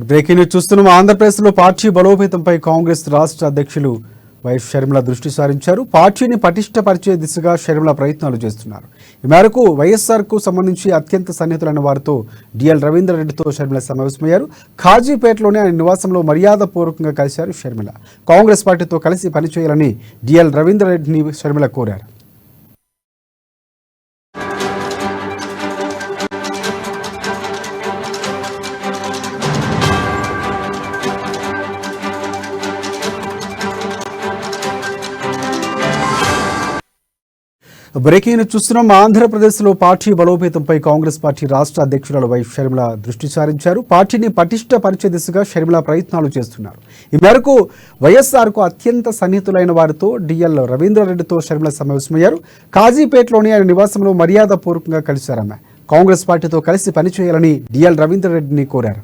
Breaking news చూస్తున్నాం. ఆంధ్రప్రదేశ్లో party బలోపేతంపై Congress రాష్ట్ర అధ్యక్షులు వైఎస్ షర్మిల దృష్టి సారించారు. పార్టీని పటిష్టపరిచే దిశగా షర్మిల ప్రయత్నాలు చేస్తున్నారు. ఈ మేరకు వైఎస్ఆర్కు సంబంధించి అత్యంత సన్నిహితులైన వారితో డిఎల్ రవీంద్రారెడ్డితో షర్మిల సమావేశమయ్యారు. ఖాజీపేటలోనే ఆయన నివాసంలో మర్యాదపూర్వకంగా కలిశారు షర్మిల. కాంగ్రెస్ పార్టీతో కలిసి పనిచేయాలని డిఎల్ రవీంద్రారెడ్డిని షర్మిల కోరారు. బ్రేకింగ్ చూస్తున్నాం. ఆంధ్రప్రదేశ్లో పార్టీ బలోపేతంపై కాంగ్రెస్ పార్టీ రాష్ట్ర అధ్యక్షురాలు వైఎస్ షర్మిల దృష్టి సారించారు. పార్టీని పటిష్టపరిచే దిశగా షర్మిల ప్రయత్నాలు చేస్తున్నారు. ఈ మేరకు వైఎస్ఆర్కు అత్యంత సన్నిహితులైన వారితో డిఎల్ రవీంద్రారెడ్డితో షర్మిల సమావేశమయ్యారు. కాజీపేటలోని ఆయన నివాసంలో మర్యాదపూర్వకంగా కలిశారు. ఆమె కాంగ్రెస్ పార్టీతో కలిసి పనిచేయాలని డిఎల్ రవీంద్రారెడ్డిని కోరారు.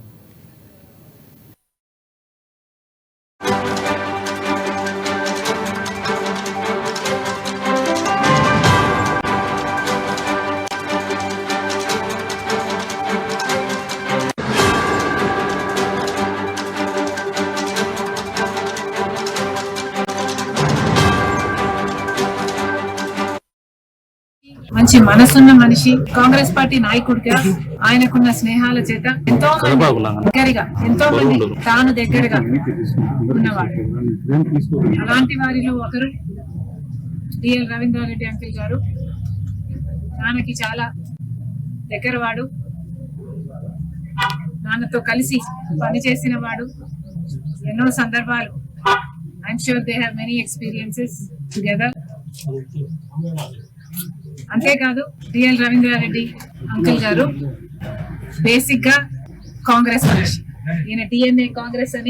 మంచి మనసున్న మనిషి, కాంగ్రెస్ పార్టీ నాయకుడిగా ఆయనకున్న స్నేహాల చేత ఎంతో మంది తాను దగ్గరగా ఉన్నవాడు. అలాంటి వారిలో ఒకరు డిఎల్ రవీంద్రారెడ్డి అంకుల్ గారు. నాన్నకి చాలా దగ్గరవాడు, నాన్నతో కలిసి పనిచేసిన వాడు. ఎన్నో సందర్భాలు, I'm sure they have many experiences together. అంతేకాదు డిఎల్ రవీంద్రారెడ్డి అంకుల్ గారు బేసిక్ గా కాంగ్రెస్ మనిషి. ఈయన డిఎన్ఏ కాంగ్రెస్ అని